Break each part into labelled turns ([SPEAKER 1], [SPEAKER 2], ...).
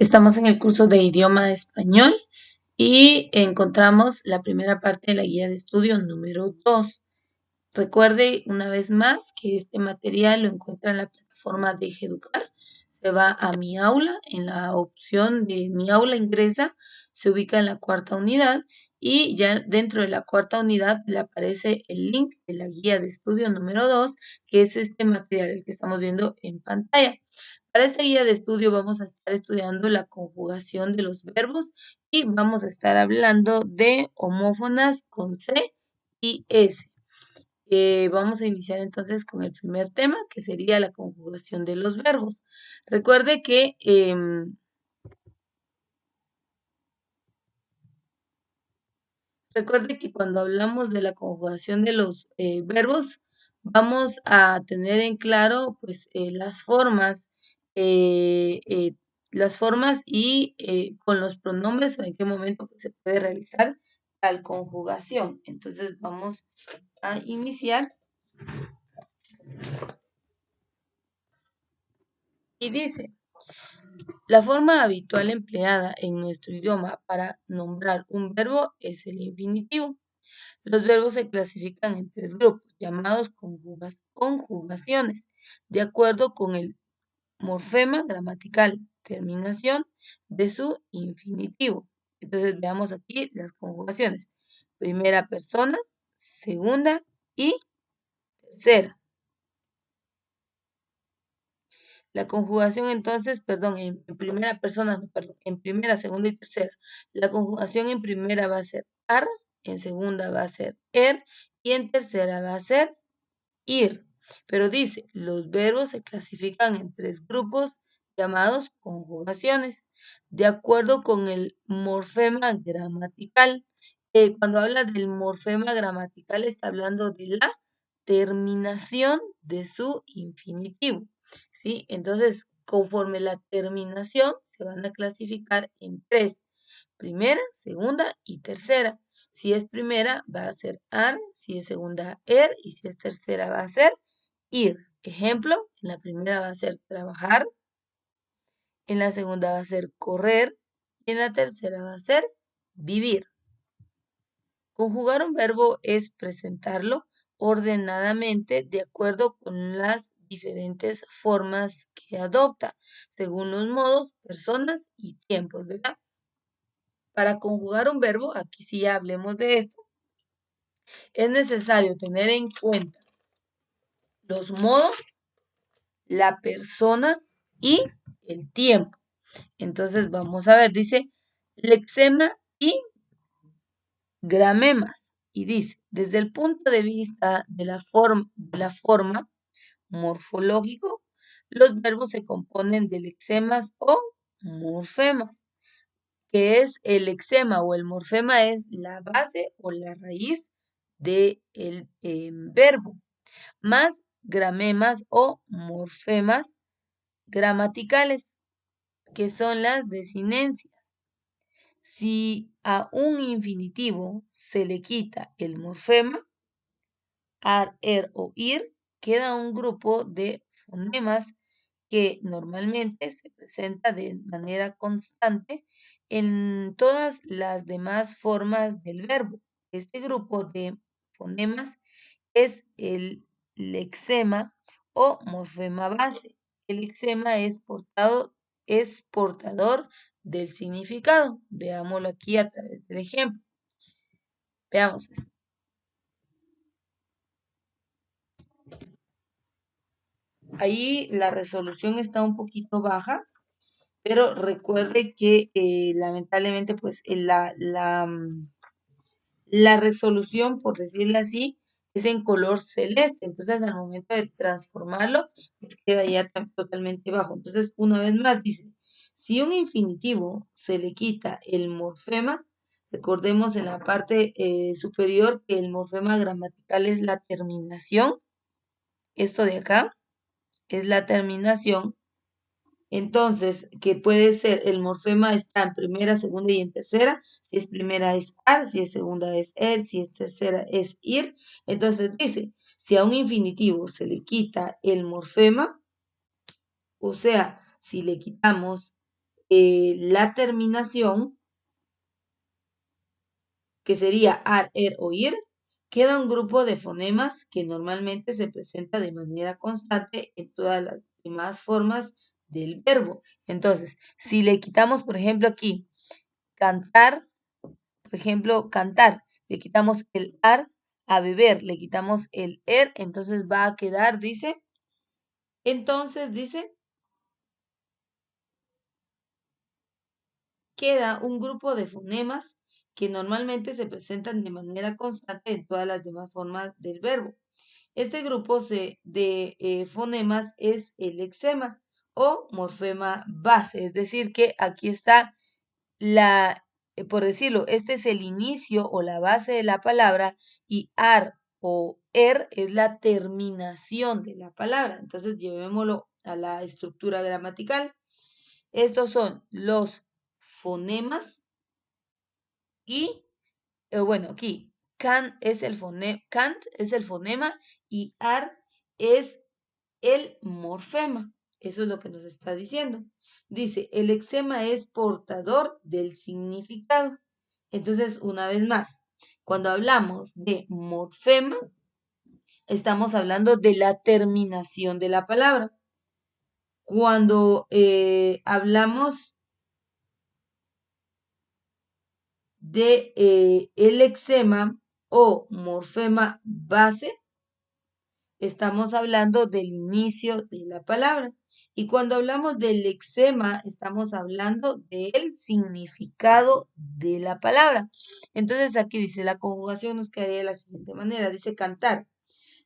[SPEAKER 1] Estamos en el curso de idioma español y encontramos la primera parte de la guía de estudio número 2. Recuerde una vez más que este material lo encuentra en la plataforma de Educar. Se va a Mi Aula, en la opción de Mi Aula ingresa, se ubica en la cuarta unidad y ya dentro de la cuarta unidad le aparece el link de la guía de estudio número 2, que es este material el que estamos viendo en pantalla. Para esta guía de estudio vamos a estar estudiando la conjugación de los verbos y vamos a estar hablando de homófonas con C y S. Vamos a iniciar entonces con el primer tema, que sería la conjugación de los verbos. Recuerde que cuando hablamos de la conjugación de los verbos, vamos a tener en claro pues eh, eh, las formas y con los pronombres o en qué momento pues, se puede realizar tal conjugación. Entonces vamos a iniciar y dice: la forma habitual empleada en nuestro idioma para nombrar un verbo es el infinitivo. Los verbos se clasifican en tres grupos, llamados conjugaciones, de acuerdo con el morfema gramatical, terminación de su infinitivo. Entonces veamos aquí las conjugaciones. Primera persona, segunda y tercera. La conjugación entonces, perdón, en primera persona, no, perdón, en primera, segunda y tercera. La conjugación en primera va a ser ar, en segunda va a ser er y en tercera va a ser ir. Pero dice, los verbos se clasifican en tres grupos llamados conjugaciones, de acuerdo con el morfema gramatical. Cuando habla del morfema gramatical está hablando de la terminación de su infinitivo, ¿sí? Entonces, conforme la terminación, se van a clasificar en tres: primera, segunda y tercera. Si es primera, va a ser ar, si es segunda, er, y si es tercera, va a ser ir. Ejemplo, en la primera va a ser trabajar, en la segunda va a ser correr, y en la tercera va a ser vivir. Conjugar un verbo es presentarlo ordenadamente de acuerdo con las diferentes formas que adopta, según los modos, personas y tiempos, ¿verdad? Para conjugar un verbo, aquí sí ya hablemos de esto, es necesario tener en cuenta los modos, la persona y el tiempo. Entonces vamos a ver, dice lexema y gramemas. Y dice, desde el punto de vista de la forma morfológico, los verbos se componen de lexemas o morfemas. Que es el lexema o el morfema, es la base o la raíz del verbo, más gramemas o morfemas gramaticales, que son las desinencias. Si a un infinitivo se le quita el morfema, ar, er o ir, queda un grupo de fonemas que normalmente se presenta de manera constante en todas las demás formas del verbo. Este grupo de fonemas es el lexema o morfema base. El lexema es portador del significado. Veámoslo aquí a través del ejemplo. Veamos esto. Ahí la resolución está un poquito baja, pero recuerde que lamentablemente pues la resolución, por decirlo así, es en color celeste. Entonces al momento de transformarlo, pues queda ya totalmente bajo. Entonces una vez más dice, si un infinitivo se le quita el morfema, recordemos en la parte superior que el morfema gramatical es la terminación. Esto de acá es la terminación. Entonces, que puede ser, el morfema está en primera, segunda y en tercera. Si es primera es ar, si es segunda es er, si es tercera es ir. Entonces dice, si a un infinitivo se le quita el morfema, o sea, si le quitamos la terminación, que sería ar, er o ir, queda un grupo de fonemas que normalmente se presenta de manera constante en todas las demás formas del verbo. Entonces, si le quitamos, por ejemplo, aquí, cantar, por ejemplo, cantar, le quitamos el ar, a beber, le quitamos el er, entonces va a quedar, dice, queda un grupo de fonemas que normalmente se presentan de manera constante en todas las demás formas del verbo. Este grupo de fonemas es el lexema o morfema base, es decir, que aquí está por decirlo, este es el inicio o la base de la palabra y ar o er es la terminación de la palabra. Entonces, llevémoslo a la estructura gramatical. Estos son los fonemas y, bueno, aquí, cant es el fonema y ar es el morfema. Eso es lo que nos está diciendo. Dice, el lexema es portador del significado. Entonces, una vez más, cuando hablamos de morfema, estamos hablando de la terminación de la palabra. Cuando hablamos de el lexema o morfema base, estamos hablando del inicio de la palabra. Y cuando hablamos del lexema, estamos hablando del significado de la palabra. Entonces aquí dice, la conjugación nos quedaría de la siguiente manera. Dice cantar.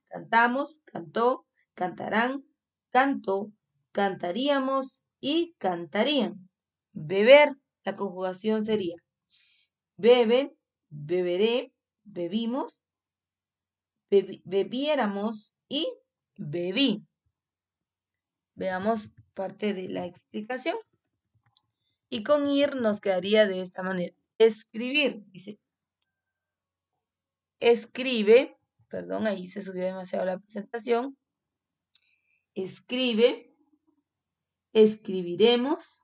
[SPEAKER 1] Cantamos, cantó, cantarán, cantó, cantaríamos y cantarían. Beber. La conjugación sería beben, beberé, bebimos, bebiéramos y bebí. Veamos parte de la explicación. Y con ir nos quedaría de esta manera. Escribir, dice. Escribe, perdón, ahí se subió demasiado la presentación. Escribe, escribiremos,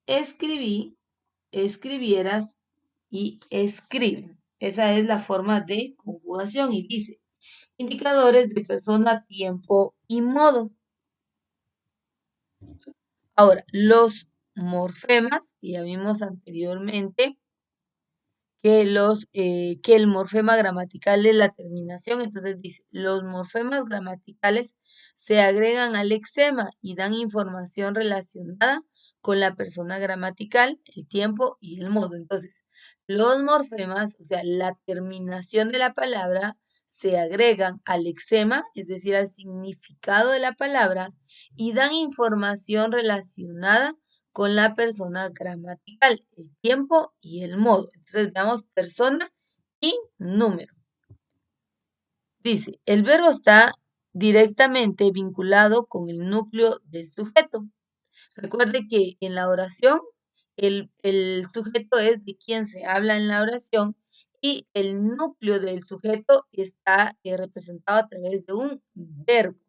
[SPEAKER 1] escribí, escribieras y escribe. Esa es la forma de conjugación y dice, indicadores de persona, tiempo y modo. Ahora, los morfemas, que ya vimos anteriormente, que el morfema gramatical es la terminación. Entonces dice, los morfemas gramaticales se agregan al lexema y dan información relacionada con la persona gramatical, el tiempo y el modo. Entonces, los morfemas, o sea, la terminación de la palabra, se agregan al lexema, es decir, al significado de la palabra, y dan información relacionada con la persona gramatical, el tiempo y el modo. Entonces veamos persona y número. Dice, el verbo está directamente vinculado con el núcleo del sujeto. Recuerde que en la oración el sujeto es de quien se habla en la oración y el núcleo del sujeto está representado a través de un verbo.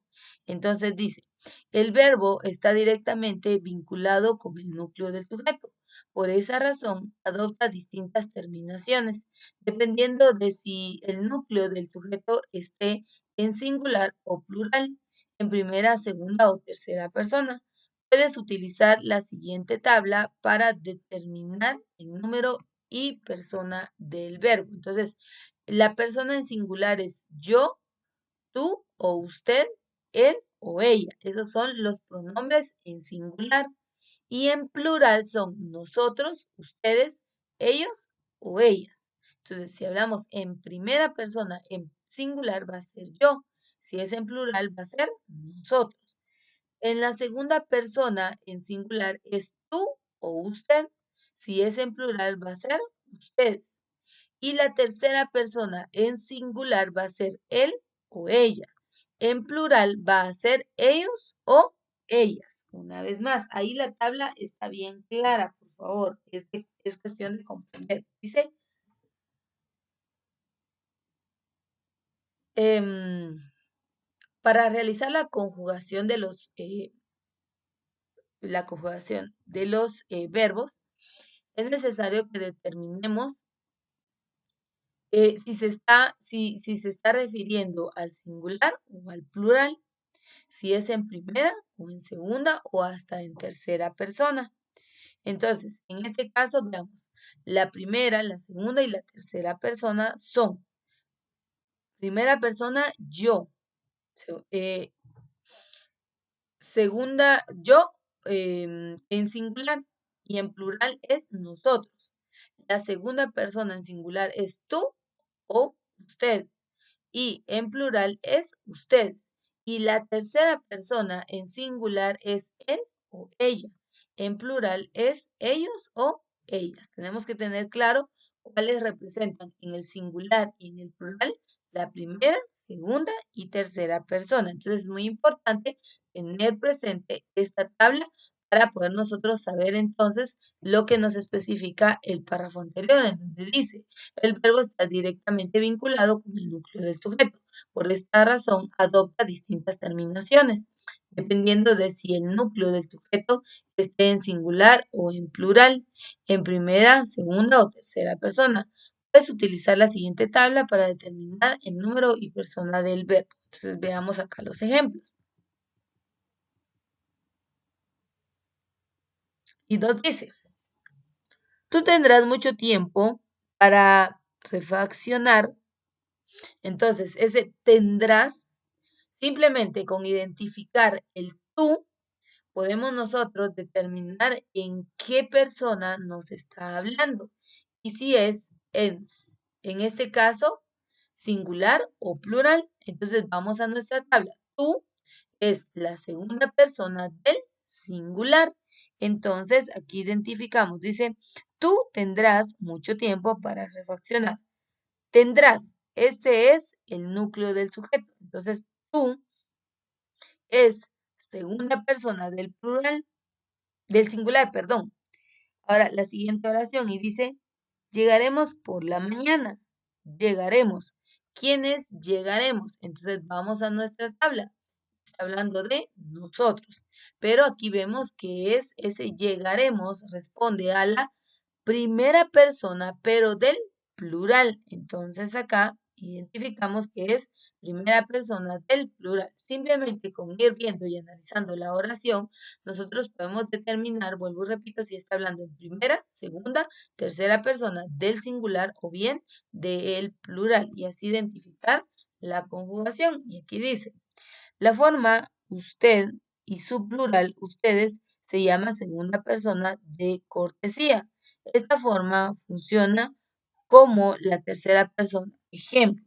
[SPEAKER 1] Entonces dice, el verbo está directamente vinculado con el núcleo del sujeto. Por esa razón, adopta distintas terminaciones, dependiendo de si el núcleo del sujeto esté en singular o plural, en primera, segunda o tercera persona. Puedes utilizar la siguiente tabla para determinar el número y persona del verbo. Entonces, la persona en singular es yo, tú o usted, él o ella. Esos son los pronombres en singular. Y en plural son nosotros, ustedes, ellos o ellas. Entonces, si hablamos en primera persona, en singular va a ser yo. Si es en plural, va a ser nosotros. En la segunda persona, en singular, es tú o usted. Si es en plural, va a ser ustedes. Y la tercera persona, en singular, va a ser él o ella. En plural, va a ser ellos o ellas. Una vez más, ahí la tabla está bien clara, por favor. Es cuestión de comprender. Dice, para realizar la conjugación de los la conjugación de los verbos, es necesario que determinemos si se está refiriendo al singular o al plural, si es en primera o en segunda o hasta en tercera persona. Entonces, en este caso, veamos, la primera, la segunda y la tercera persona son primera persona yo, segunda yo en singular y en plural es nosotros. La segunda persona en singular es tú o usted y en plural es ustedes. Y la tercera persona en singular es él o ella. En plural es ellos o ellas. Tenemos que tener claro cuáles representan en el singular y en el plural la primera, segunda y tercera persona. Entonces es muy importante tener presente esta tabla para poder nosotros saber entonces lo que nos especifica el párrafo anterior, en donde dice, el verbo está directamente vinculado con el núcleo del sujeto. Por esta razón, adopta distintas terminaciones, dependiendo de si el núcleo del sujeto esté en singular o en plural, en primera, segunda o tercera persona. Puedes utilizar la siguiente tabla para determinar el número y persona del verbo. Entonces veamos acá los ejemplos. Y 2 dice, tú tendrás mucho tiempo para refaccionar. Entonces, ese tendrás, simplemente con identificar el tú, podemos nosotros determinar en qué persona nos está hablando. Y si es en este caso, singular o plural. Entonces, vamos a nuestra tabla. Tú es la segunda persona del singular. Entonces, aquí identificamos, dice, tú tendrás mucho tiempo para reflexionar. Tendrás, este es el núcleo del sujeto. Entonces, tú es segunda persona del plural, del singular, perdón. Ahora, la siguiente oración y dice, llegaremos por la mañana. Llegaremos. ¿Quiénes llegaremos? Entonces, vamos a nuestra tabla. Está hablando de nosotros. Pero aquí vemos que es ese llegaremos, responde a la primera persona, pero del plural. Entonces acá identificamos que es primera persona del plural. Simplemente con ir viendo y analizando la oración, nosotros podemos determinar, vuelvo y repito, si está hablando en primera, segunda, tercera persona del singular o bien del plural y así identificar la conjugación. Y aquí dice, la forma usted y su plural, ustedes, se llama segunda persona de cortesía. Esta forma funciona como la tercera persona. Ejemplo,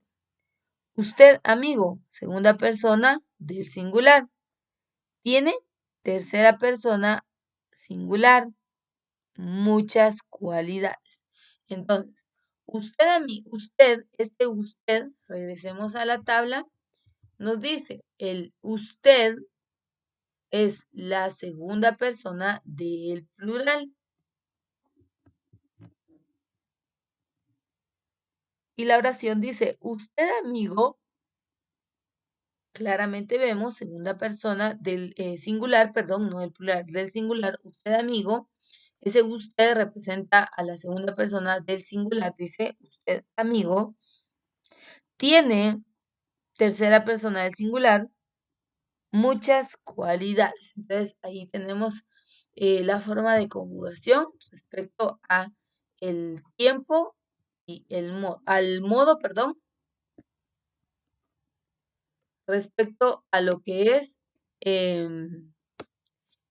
[SPEAKER 1] usted amigo, segunda persona del singular. Tiene tercera persona singular, muchas cualidades. Entonces, usted amigo, usted, regresemos a la tabla, nos dice, el usted es la segunda persona del plural. Y la oración dice, usted amigo, claramente vemos segunda persona del singular, perdón, no del plural, del singular, usted amigo. Ese usted representa a la segunda persona del singular, dice usted amigo. Tiene tercera persona del singular, muchas cualidades. Entonces, ahí tenemos la forma de conjugación respecto a el tiempo y al modo, perdón, respecto a lo que es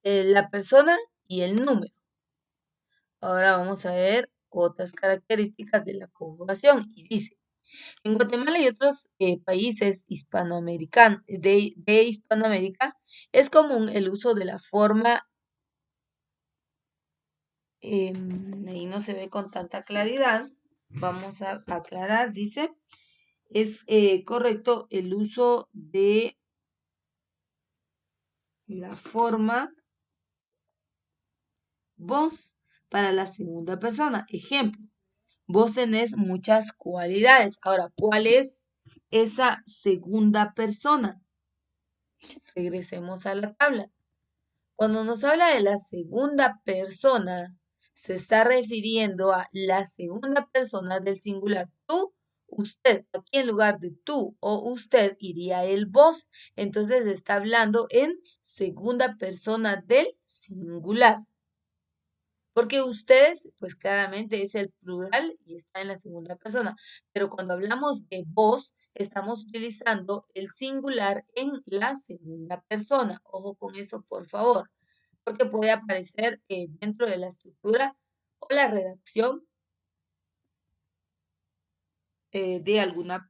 [SPEAKER 1] la persona y el número. Ahora vamos a ver otras características de la conjugación y dice, en Guatemala y otros países hispanoamericanos de Hispanoamérica es común el uso de la forma, ahí no se ve con tanta claridad, vamos a aclarar, dice, es correcto el uso de la forma vos para la segunda persona. Ejemplo, vos tenés muchas cualidades. Ahora, ¿cuál es esa segunda persona? Regresemos a la tabla. Cuando nos habla de la segunda persona, se está refiriendo a la segunda persona del singular. Tú, usted. Aquí en lugar de tú o usted iría el vos. Entonces está hablando en segunda persona del singular. Porque ustedes, pues claramente es el plural y está en la segunda persona. Pero cuando hablamos de vos, estamos utilizando el singular en la segunda persona. Ojo con eso, por favor, porque puede aparecer dentro de la estructura o la redacción de alguna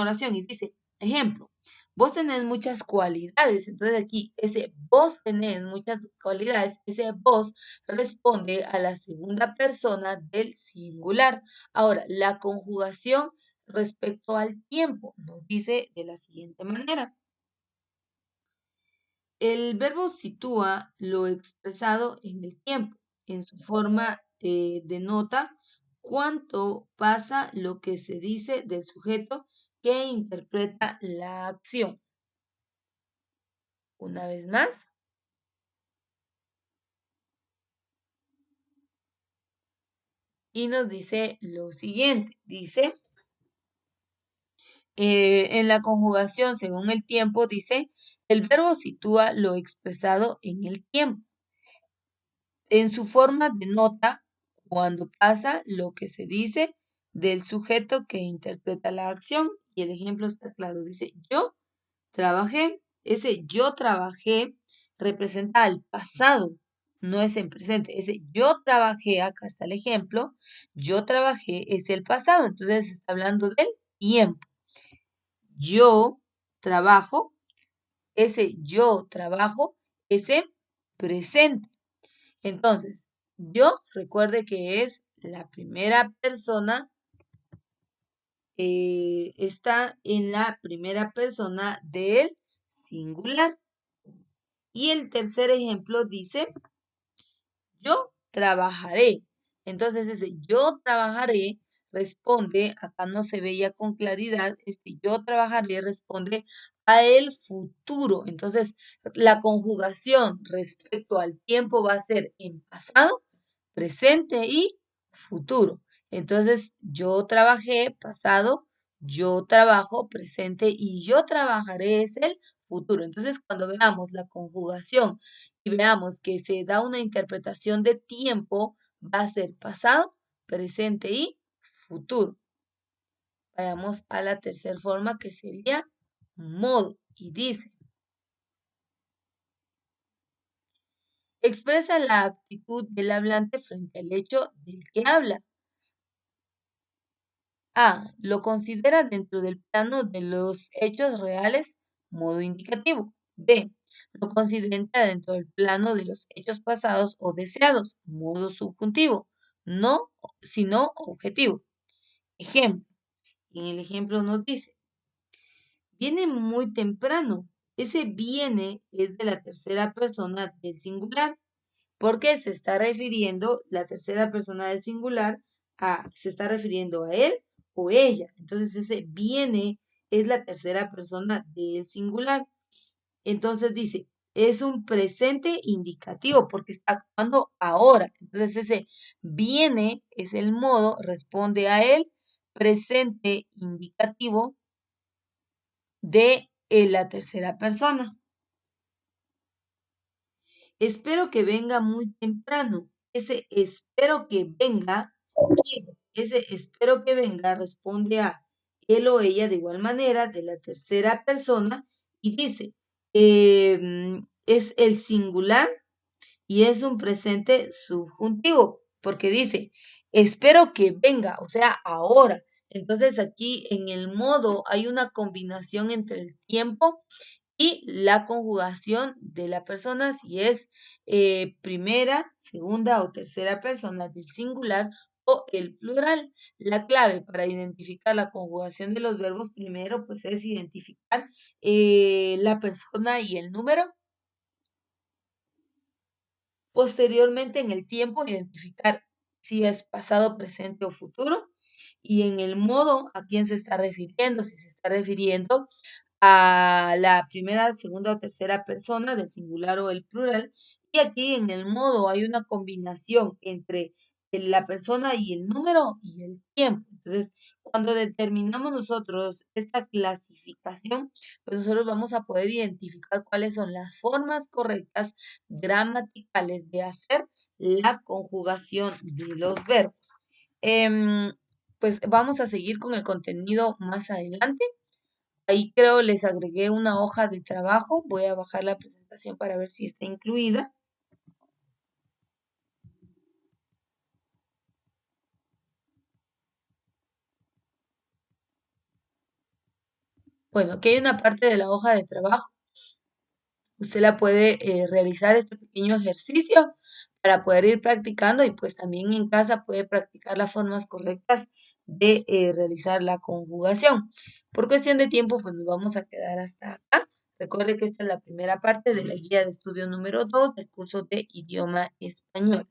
[SPEAKER 1] oración. Y dice, ejemplo, vos tenés muchas cualidades. Entonces aquí ese vos tenés muchas cualidades, ese vos responde a la segunda persona del singular. Ahora, la conjugación respecto al tiempo nos dice de la siguiente manera. El verbo sitúa lo expresado en el tiempo. En su forma denota cuánto pasa lo que se dice del sujeto que interpreta la acción. Una vez más. Y nos dice lo siguiente. Dice, en la conjugación según el tiempo, dice, el verbo sitúa lo expresado en el tiempo. En su forma denota cuando pasa lo que se dice del sujeto que interpreta la acción. Y el ejemplo está claro. Dice, yo trabajé. Ese yo trabajé representa al pasado, no es en presente. Ese yo trabajé, acá está el ejemplo, yo trabajé es el pasado. Entonces está hablando del tiempo. Yo trabajo, ese yo trabajo es en presente. Entonces, yo recuerde que es la primera persona, está en la primera persona del singular. Y el tercer ejemplo dice, yo trabajaré. Entonces ese yo trabajaré responde, acá no se veía con claridad, este yo trabajaré responde a el futuro. Entonces la conjugación respecto al tiempo va a ser en pasado, presente y futuro. Entonces yo trabajé, pasado, yo trabajo, presente y yo trabajaré es el futuro. Entonces cuando veamos la conjugación y veamos que se da una interpretación de tiempo, va a ser pasado, presente y futuro. Vayamos a la tercera forma que sería modo y dice, expresa la actitud del hablante frente al hecho del que habla. A. Lo considera dentro del plano de los hechos reales, modo indicativo. B. Lo considera dentro del plano de los hechos pasados o deseados, modo subjuntivo, no, sino objetivo. Ejemplo. En el ejemplo nos dice, viene muy temprano. Ese viene es de la tercera persona del singular, porque se está refiriendo la tercera persona del singular se está refiriendo a él o ella. Entonces ese viene es la tercera persona del singular. Entonces dice, es un presente indicativo porque está actuando ahora. Entonces ese viene es el modo, responde a él, presente indicativo de la tercera persona. Espero que venga muy temprano. Ese espero que venga, ese espero que venga responde a él o ella de igual manera de la tercera persona y dice, es el singular y es un presente subjuntivo porque dice, espero que venga, o sea, ahora. Entonces aquí en el modo hay una combinación entre el tiempo y la conjugación de la persona, si es primera, segunda o tercera persona del singular o el plural. La clave para identificar la conjugación de los verbos primero, pues es identificar la persona y el número. Posteriormente, en el tiempo, identificar si es pasado, presente o futuro. Y en el modo, a quién se está refiriendo, si se está refiriendo a la primera, segunda o tercera persona del singular o el plural. Y aquí en el modo hay una combinación entre la persona y el número y el tiempo. Entonces, cuando determinamos nosotros esta clasificación, pues nosotros vamos a poder identificar cuáles son las formas correctas gramaticales de hacer la conjugación de los verbos. Em, pues vamos a seguir con el contenido más adelante. Ahí creo les agregué una hoja de trabajo. Voy a bajar la presentación para ver si está incluida. Bueno, aquí hay una parte de la hoja de trabajo. Usted la puede realizar este pequeño ejercicio para poder ir practicando y pues también en casa puede practicar las formas correctas de realizar la conjugación. Por cuestión de tiempo, pues nos vamos a quedar hasta acá. Recuerde que esta es la primera parte de la guía de estudio número 2 del curso de idioma español.